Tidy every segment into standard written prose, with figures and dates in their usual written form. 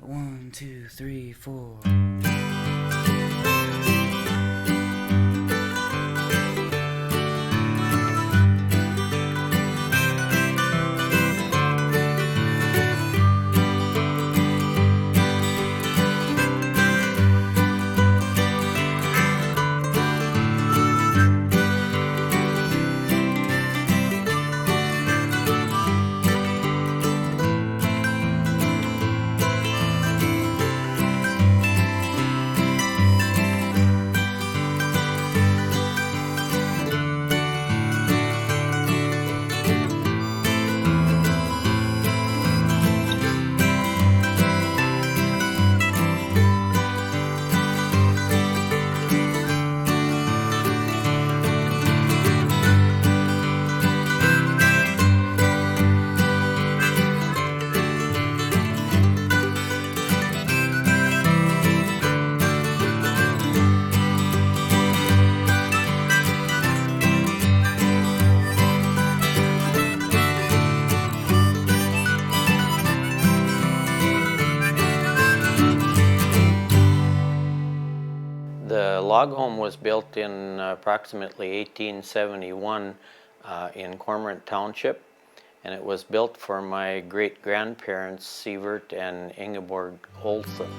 1, 2, 3, 4. The log home was built in approximately 1871 in Cormorant Township, and it was built for my great-grandparents, Sievert and Ingeborg Olson.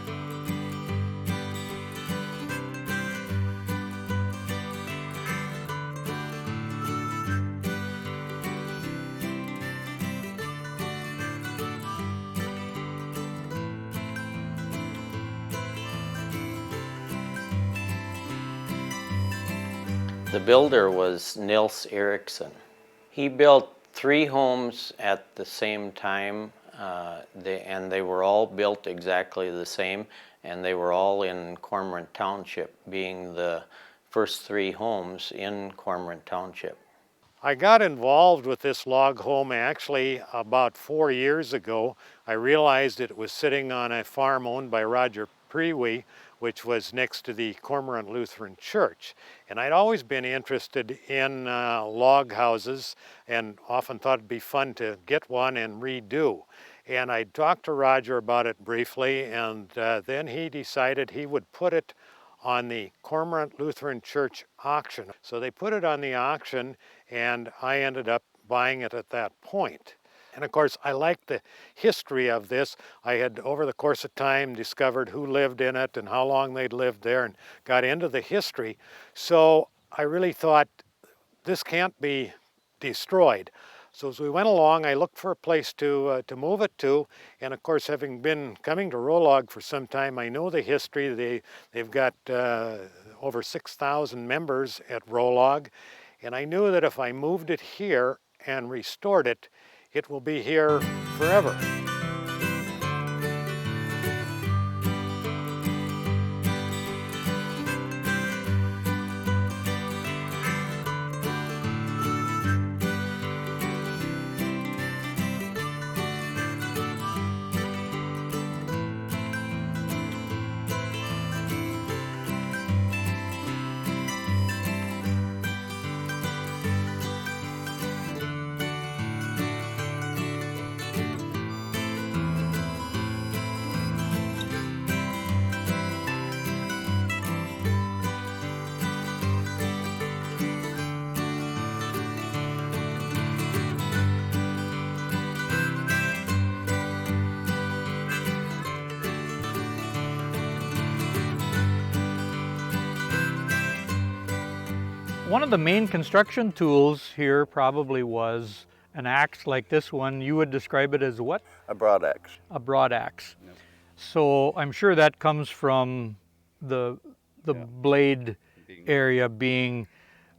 The builder was Nils Eriksson. He built 3 homes at the same time, and they were all built exactly the same, and they were all in Cormorant Township, being the first 3 homes in Cormorant Township. I got involved with this log home actually about 4 years ago. I realized it was sitting on a farm owned by Roger Prewy, which was next to the Cormorant Lutheran Church. And I'd always been interested in log houses and often thought it'd be fun to get one and redo. And I talked to Roger about it briefly, and then he decided he would put it on the Cormorant Lutheran Church auction. So they put it on the auction, and I ended up buying it at that point. And of course, I liked the history of this. I had, over the course of time, discovered who lived in it and how long they'd lived there and got into the history. So I really thought, this can't be destroyed. So as we went along, I looked for a place to move it to, and of course, having been coming to Rollag for some time, I know the history. They've got over 6,000 members at Rollag, and I knew that if I moved it here and restored it, it will be here forever. One of the main construction tools here probably was an axe like this one. You would describe it as what? A broad axe. A broad axe. Yep. So I'm sure that comes from the blade area being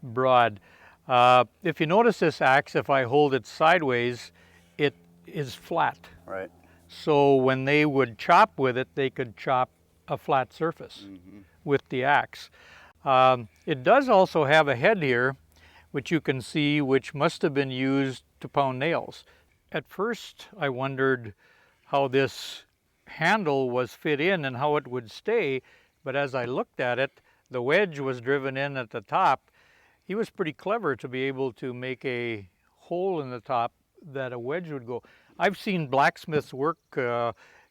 broad. If you notice this axe, if I hold it sideways, it is flat. Right. So when they would chop with it, they could chop a flat surface with the axe. It does also have a head here, which you can see, which must have been used to pound nails. At first, I wondered how this handle was fit in and how it would stay, but as I looked at it, the wedge was driven in at the top. He was pretty clever to be able to make a hole in the top that a wedge would go. I've seen blacksmiths work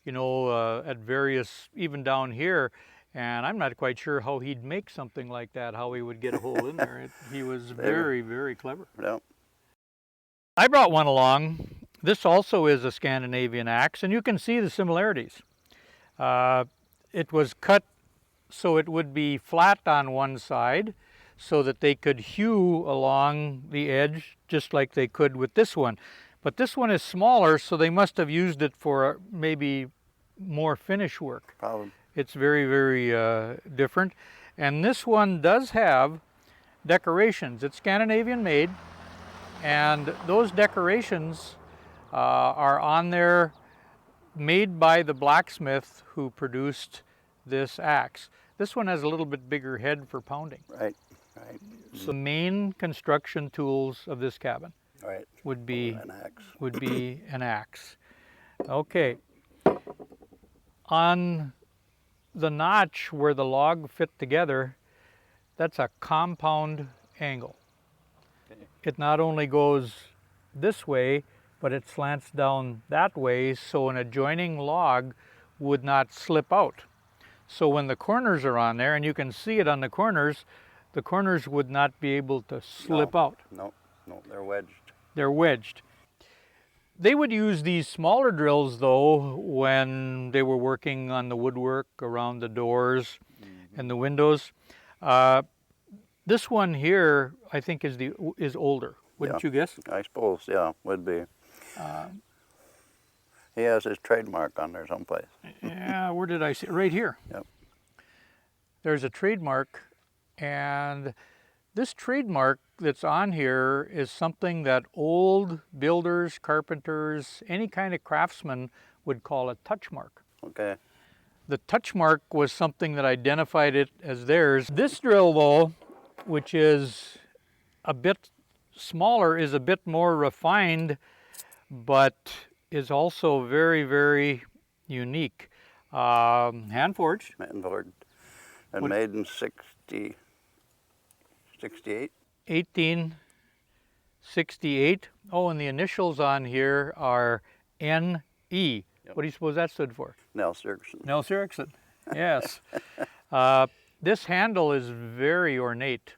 you know, at various, even down here. And I'm not quite sure how he'd make something like that, how he would get a hole in there. He was very, very clever. Yeah. I brought one along. This also is a Scandinavian axe, and you can see the similarities. It was cut so it would be flat on one side so that they could hew along the edge just like they could with this one. But this one is smaller, so they must have used it for maybe more finish work. Probably. It's very, very different. And this one does have decorations. It's Scandinavian made, and those decorations are on there made by the blacksmith who produced this axe. This one has a little bit bigger head for pounding. Right, right. So the main construction tools of this cabin Right. would be An axe. an axe. Okay. On the notch where the log fit together, that's a compound angle. Okay. It not only goes this way, but it slants down that way so an adjoining log would not slip out. So when the corners are on there, and you can see it on the corners would not be able to slip out. No, no, they're wedged. They're wedged. They would use these smaller drills though when they were working on the woodwork around the doors and the windows. This one here, I think, is older. Wouldn't you guess? I suppose, yeah, would be. He has his trademark on there someplace. Yeah, where did I see it? Right here. Yep. There's a trademark, and this trademark that's on here is something that old builders, carpenters, any kind of craftsman would call a touch mark. Okay. The touch mark was something that identified it as theirs. This drill though, which is a bit smaller, is a bit more refined, but is also very, very unique. Hand forged. Manford. And made in 68. 1868. Oh, and the initials on here are N.E. What do you suppose that stood for? Nels Erickson. Nels Erickson, yes. This handle is very ornate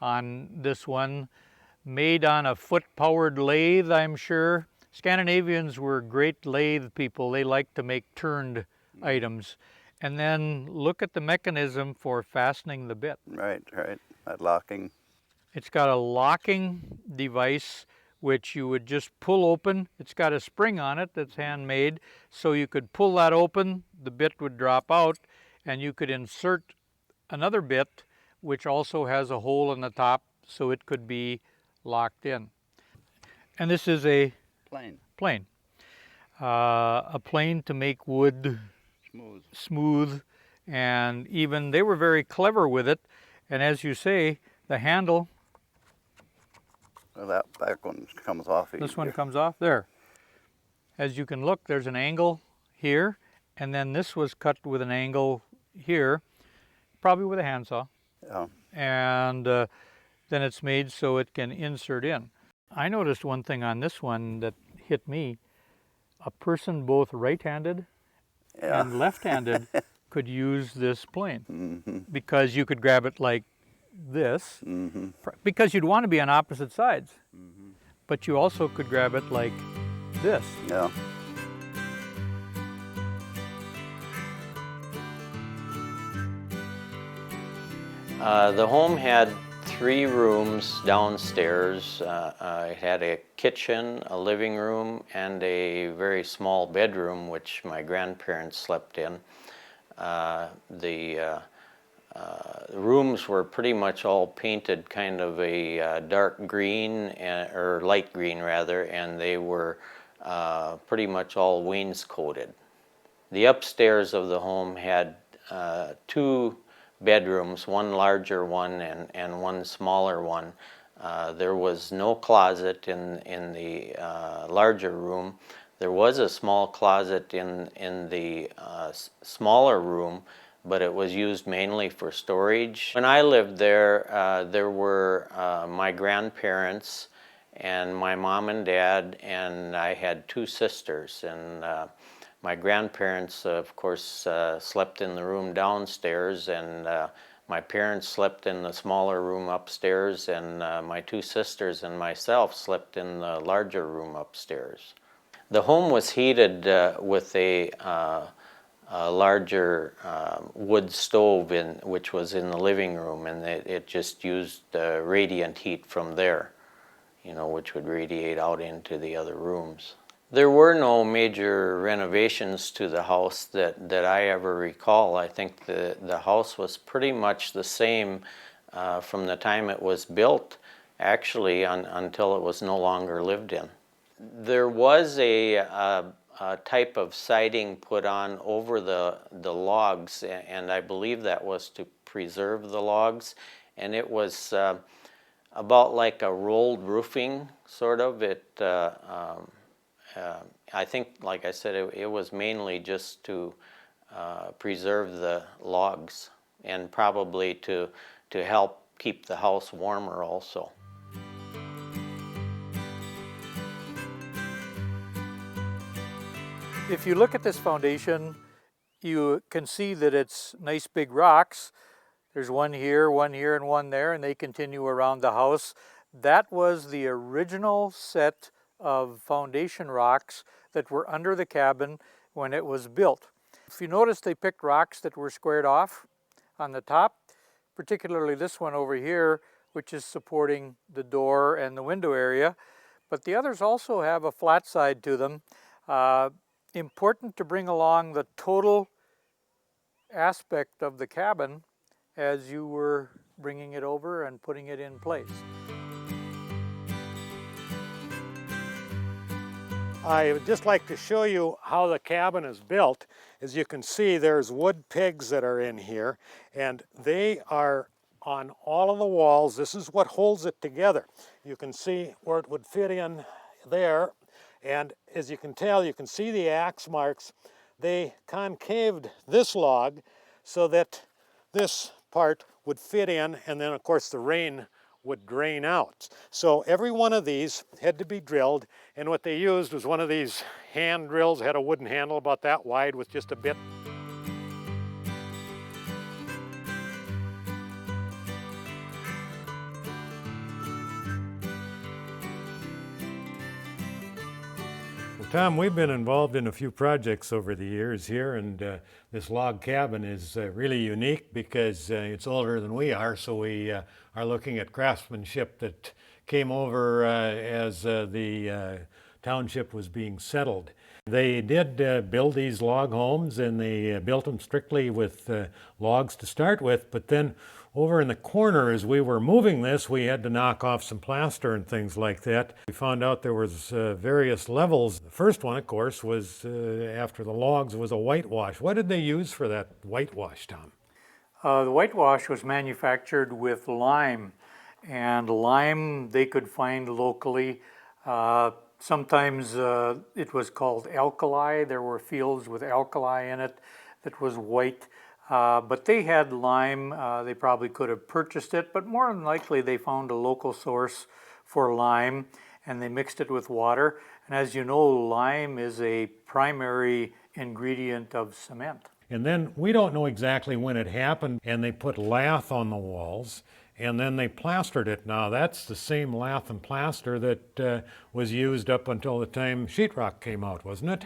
on this one, made on a foot-powered lathe, I'm sure. Scandinavians were great lathe people. They liked to make turned items. And then look at the mechanism for fastening the bit. Right, right. That locking. It's got a locking device which you would just pull open. It's got a spring on it that's handmade, so you could pull that open, the bit would drop out, and you could insert another bit which also has a hole in the top so it could be locked in. And this is a plane. A plane to make wood smooth, and even they were very clever with it. And as you say, the handle, Well, that back one comes off easier. this one comes off there. As you can look, there's an angle here, and then this was cut with an angle here, probably with a handsaw. Yeah. And then it's made so it can insert in. I noticed one thing on this one that hit me. A person both right-handed Yeah. and left-handed could use this plane because you could grab it like this, because you'd want to be on opposite sides, but you also could grab it like this. Yeah. The home had 3 rooms downstairs. It had a kitchen, a living room, and a very small bedroom, which my grandparents slept in. The rooms were pretty much all painted kind of a dark green, or light green rather, and they were pretty much all wainscoted. The upstairs of the home had 2 bedrooms, one larger one and one smaller one. There was no closet in the larger room. There was a small closet in the smaller room, but it was used mainly for storage. When I lived there, there were my grandparents and my mom and dad, and I had 2 sisters, and My grandparents, of course, slept in the room downstairs, and my parents slept in the smaller room upstairs, and my two sisters and myself slept in the larger room upstairs. The home was heated with a larger wood stove which was in the living room, and it just used radiant heat from there, you know, which would radiate out into the other rooms. There were no major renovations to the house that I ever recall. I think the house was pretty much the same from the time it was built, actually, until it was no longer lived in. There was a type of siding put on over the logs, and I believe that was to preserve the logs, and it was about like a rolled roofing, sort of. I think, like I said, it was mainly just to preserve the logs, and probably to help keep the house warmer also. If you look at this foundation, you can see that it's nice big rocks. There's one here, and one there, and they continue around the house. That was the original set of foundation rocks that were under the cabin when it was built. If you notice, they picked rocks that were squared off on the top, particularly this one over here, which is supporting the door and the window area. But the others also have a flat side to them. Important to bring along the total aspect of the cabin as you were bringing it over and putting it in place. I would just like to show you how the cabin is built. As you can see, there's wood pegs that are in here, and they are on all of the walls. This is what holds it together. You can see where it would fit in there, and as you can tell, you can see the axe marks. They concaved this log so that this part would fit in, and then of course the rain would drain out. So every one of these had to be drilled, and what they used was one of these hand drills, had a wooden handle about that wide with just a bit. Tom, we've been involved in a few projects over the years here, and this log cabin is really unique because it's older than we are, so we are looking at craftsmanship that came over as the township was being settled. They did build these log homes, and they built them strictly with logs to start with, but then over in the corner, as we were moving this, we had to knock off some plaster and things like that. We found out there was various levels. The first one, of course, was after the logs, was a whitewash. What did they use for that whitewash, Tom? The whitewash was manufactured with lime, and lime they could find locally. Sometimes it was called alkali. There were fields with alkali in it that was white. But they had lime. They probably could have purchased it, but more than likely they found a local source for lime, and they mixed it with water. And as you know, lime is a primary ingredient of cement. And then we don't know exactly when it happened, and they put lath on the walls, and then they plastered it. Now that's the same lath and plaster that was used up until the time sheetrock came out, wasn't it?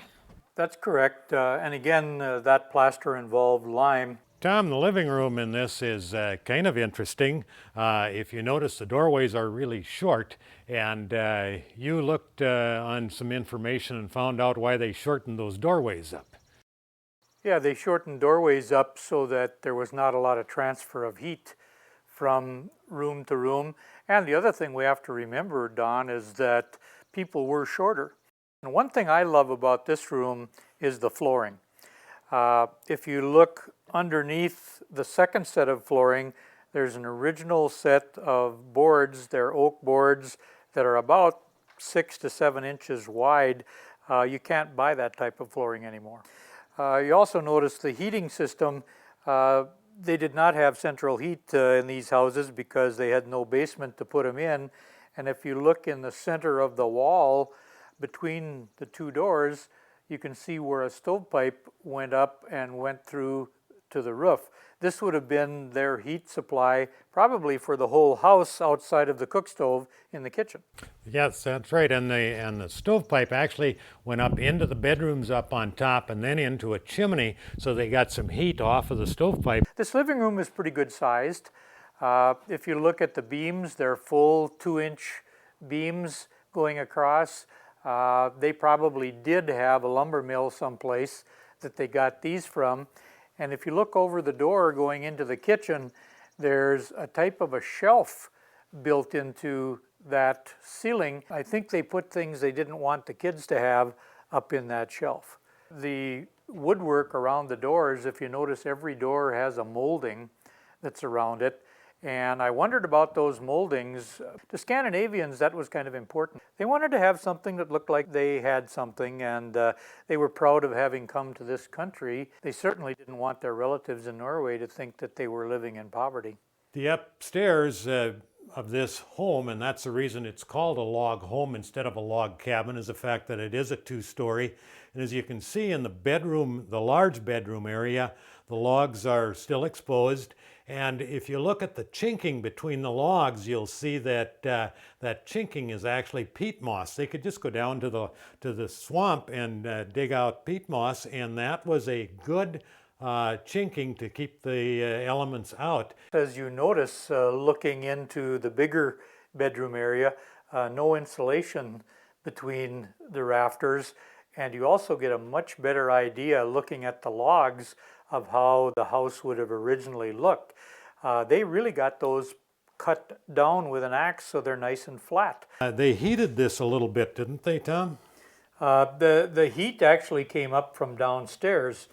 That's correct, and again, that plaster involved lime. Tom, the living room in this is kind of interesting. If you notice, the doorways are really short, and you looked on some information and found out why they shortened those doorways up. Yeah, they shortened doorways up so that there was not a lot of transfer of heat from room to room. And the other thing we have to remember, Don, is that people were shorter. And one thing I love about this room is the flooring. If you look underneath the second set of flooring, there's an original set of boards. They're oak boards that are about 6 to 7 inches wide. You can't buy that type of flooring anymore. You also notice the heating system. They did not have central heat in these houses because they had no basement to put them in. And if you look in the center of the wall between the two doors, you can see where a stovepipe went up and went through to the roof. This would have been their heat supply probably for the whole house outside of the cook stove in the kitchen. Yes, that's right. And the stovepipe actually went up into the bedrooms up on top and then into a chimney, so they got some heat off of the stovepipe. This living room is pretty good sized. If you look at the beams, they're full 2-inch beams going across. They probably did have a lumber mill someplace that they got these from. And if you look over the door going into the kitchen, there's a type of a shelf built into that ceiling. I think they put things they didn't want the kids to have up in that shelf. The woodwork around the doors, if you notice, every door has a molding that's around it. And I wondered about those moldings. To Scandinavians, that was kind of important. They wanted to have something that looked like they had something, and they were proud of having come to this country. They certainly didn't want their relatives in Norway to think that they were living in poverty. The upstairs of this home, and that's the reason it's called a log home instead of a log cabin, is the fact that it is a 2-story. And as you can see in the bedroom, the large bedroom area, the logs are still exposed. And if you look at the chinking between the logs, you'll see that that chinking is actually peat moss. They could just go down to the swamp and dig out peat moss, and that was a good chinking to keep the elements out. As you notice, looking into the bigger bedroom area, no insulation between the rafters, and you also get a much better idea looking at the logs of how the house would have originally looked. They really got those cut down with an axe so they're nice and flat. They heated this a little bit, didn't they, Tom? The heat actually came up from downstairs.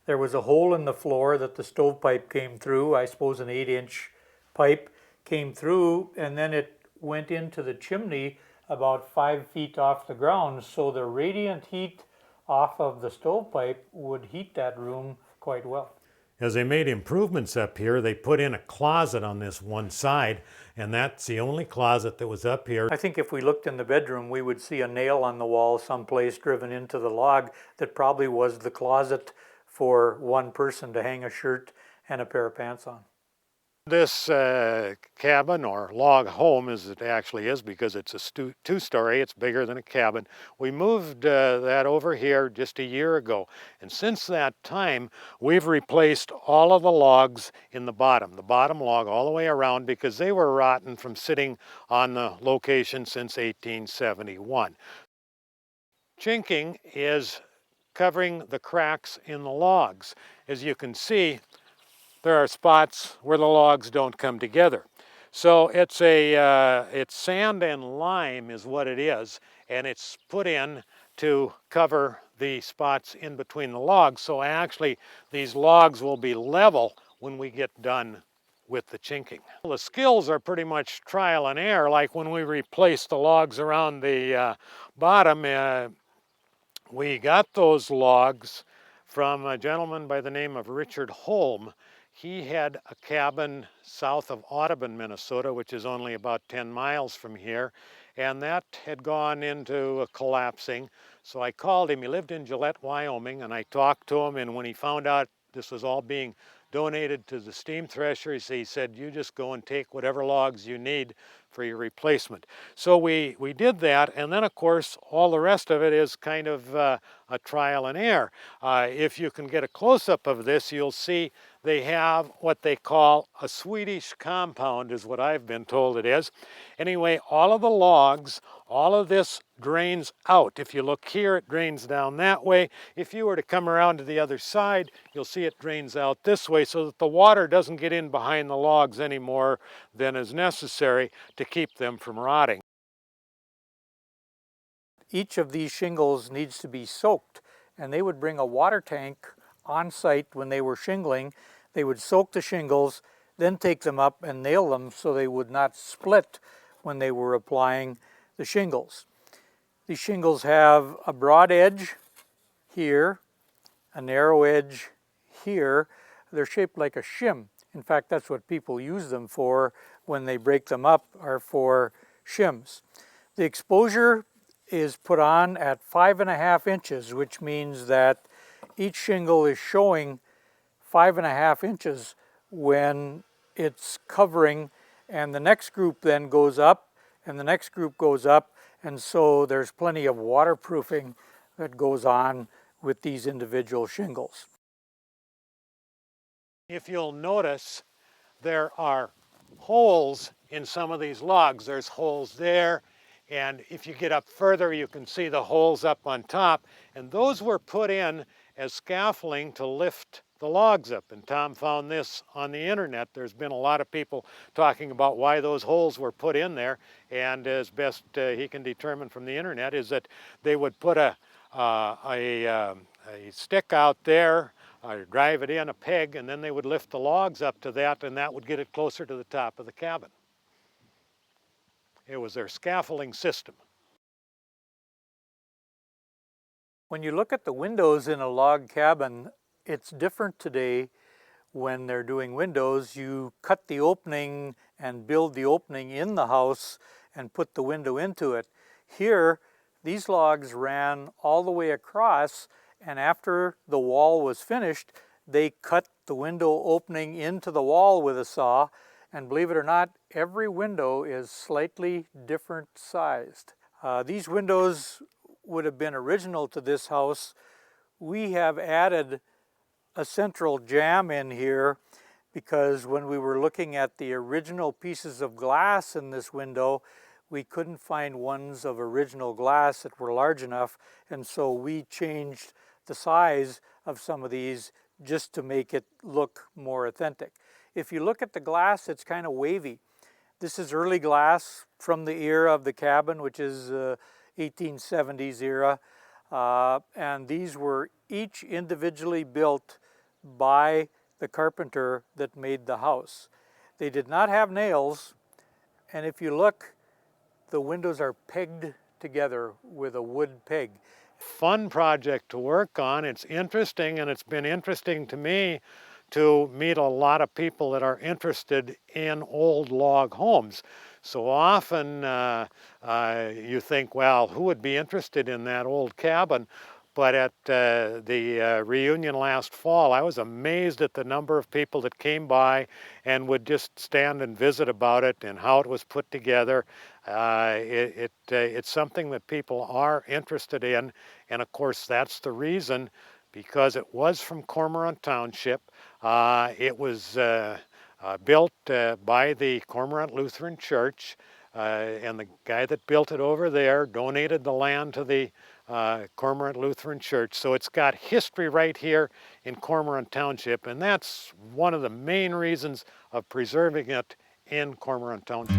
There was a hole in the floor that the stovepipe came through. I suppose an 8-inch pipe came through, and then it went into the chimney about 5 feet off the ground. So the radiant heat off of the stovepipe would heat that room quite well. As they made improvements up here, they put in a closet on this one side, and that's the only closet that was up here. I think if we looked in the bedroom, we would see a nail on the wall someplace driven into the log that probably was the closet for one person to hang a shirt and a pair of pants on. This cabin or log home, as it actually is, because it's a 2-story, it's bigger than a cabin. We moved that over here just a year ago, and since that time we've replaced all of the logs in the bottom log all the way around, because they were rotten from sitting on the location since 1871. Chinking is covering the cracks in the logs. As you can see, there are spots where the logs don't come together. So it's sand and lime is what it is, and it's put in to cover the spots in between the logs. So actually these logs will be level when we get done with the chinking. The skills are pretty much trial and error. Like when we replaced the logs around the bottom, we got those logs from a gentleman by the name of Richard Holm. He had a cabin south of Audubon, Minnesota, which is only about 10 miles from here, and that had gone into collapsing. So I called him. He lived in Gillette, Wyoming, and I talked to him, and when he found out this was all being donated to the steam threshers, he said, you just go and take whatever logs you need for your replacement. So we did that, and then of course all the rest of it is kind of a trial and error. If you can get a close-up of this, you'll see they have what they call a Swedish compound, is what I've been told it is. Anyway, all of the logs, all of this drains out. If you look here, it drains down that way. If you were to come around to the other side, you'll see it drains out this way, so that the water doesn't get in behind the logs any more than is necessary to keep them from rotting. Each of these shingles needs to be soaked, and they would bring a water tank on site when they were shingling. They would soak the shingles, then take them up and nail them so they would not split when they were applying the shingles. These shingles have a broad edge here, a narrow edge here. They're shaped like a shim. In fact, that's what people use them for when they break them up, are for shims. The exposure is put on at 5.5 inches, which means that each shingle is showing 5.5 inches when it's covering, and the next group then goes up and the next group goes up, and so there's plenty of waterproofing that goes on with these individual shingles. If you'll notice, there are holes in some of these logs. There's holes there, and if you get up further, you can see the holes up on top, and those were put in as scaffolding to lift the logs up. And Tom found this on the internet. There's been a lot of people talking about why those holes were put in there, and as best he can determine from the internet is that they would put a stick out there, drive it in a peg, and then they would lift the logs up to that, and that would get it closer to the top of the cabin. It was their scaffolding system. When you look at the windows in a log cabin, it's different today. When they're doing windows, you cut the opening and build the opening in the house and put the window into it. Here, these logs ran all the way across, and after the wall was finished, they cut the window opening into the wall with a saw, and believe it or not, every window is slightly different sized. These windows would have been original to this house. We have added a central jamb in here because when we were looking at the original pieces of glass in this window, we couldn't find ones of original glass that were large enough, and so we changed the size of some of these just to make it look more authentic. If you look at the glass, it's kind of wavy. This is early glass from the era of the cabin, which is 1870s era, and these were each individually built by the carpenter that made the house. They did not have nails, and if you look, the windows are pegged together with a wood peg. Fun project to work on. It's interesting, and it's been interesting to me to meet a lot of people that are interested in old log homes. So often you think, well, who would be interested in that old cabin? But at the reunion last fall, I was amazed at the number of people that came by and would just stand and visit about it and how it was put together. It's something that people are interested in, and of course that's the reason, because it was from Cormorant Township. It was built by the Cormorant Lutheran Church, and the guy that built it over there donated the land to the Cormorant Lutheran Church. So it's got history right here in Cormorant Township, and that's one of the main reasons of preserving it in Cormorant Township.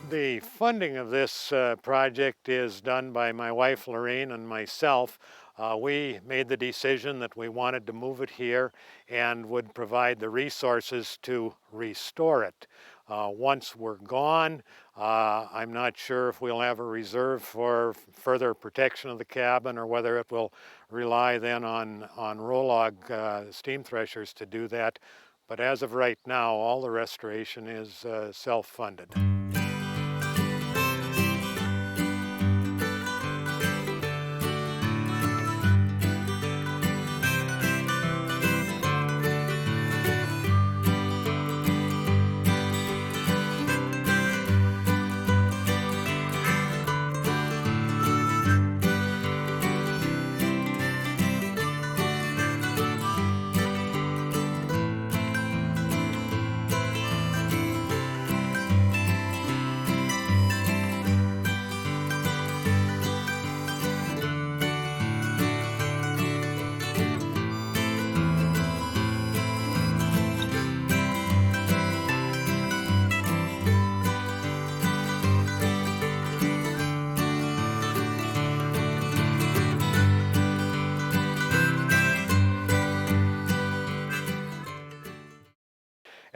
The funding of this project is done by my wife Lorraine and myself. We made the decision that we wanted to move it here and would provide the resources to restore it. Once we're gone, I'm not sure if we'll have a reserve for further protection of the cabin or whether it will rely then on Rollag steam threshers to do that. But as of right now, all the restoration is self-funded.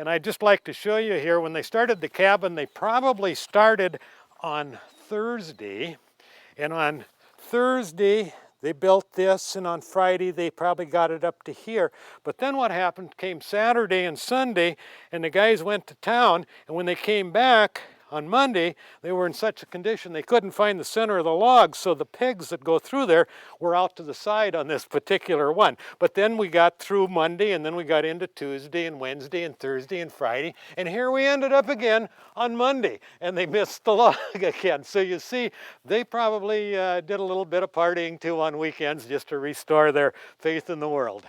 And I'd just like to show you here, when they started the cabin, they probably started on Thursday. And on Thursday, they built this, and on Friday, they probably got it up to here. But then what happened came Saturday and Sunday, and the guys went to town, and when they came back on Monday, they were in such a condition they couldn't find the center of the log, so the pegs that go through there were out to the side on this particular one. But then we got through Monday, and then we got into Tuesday and Wednesday and Thursday and Friday, and here we ended up again on Monday, and they missed the log again. So you see, they probably did a little bit of partying too on weekends just to restore their faith in the world.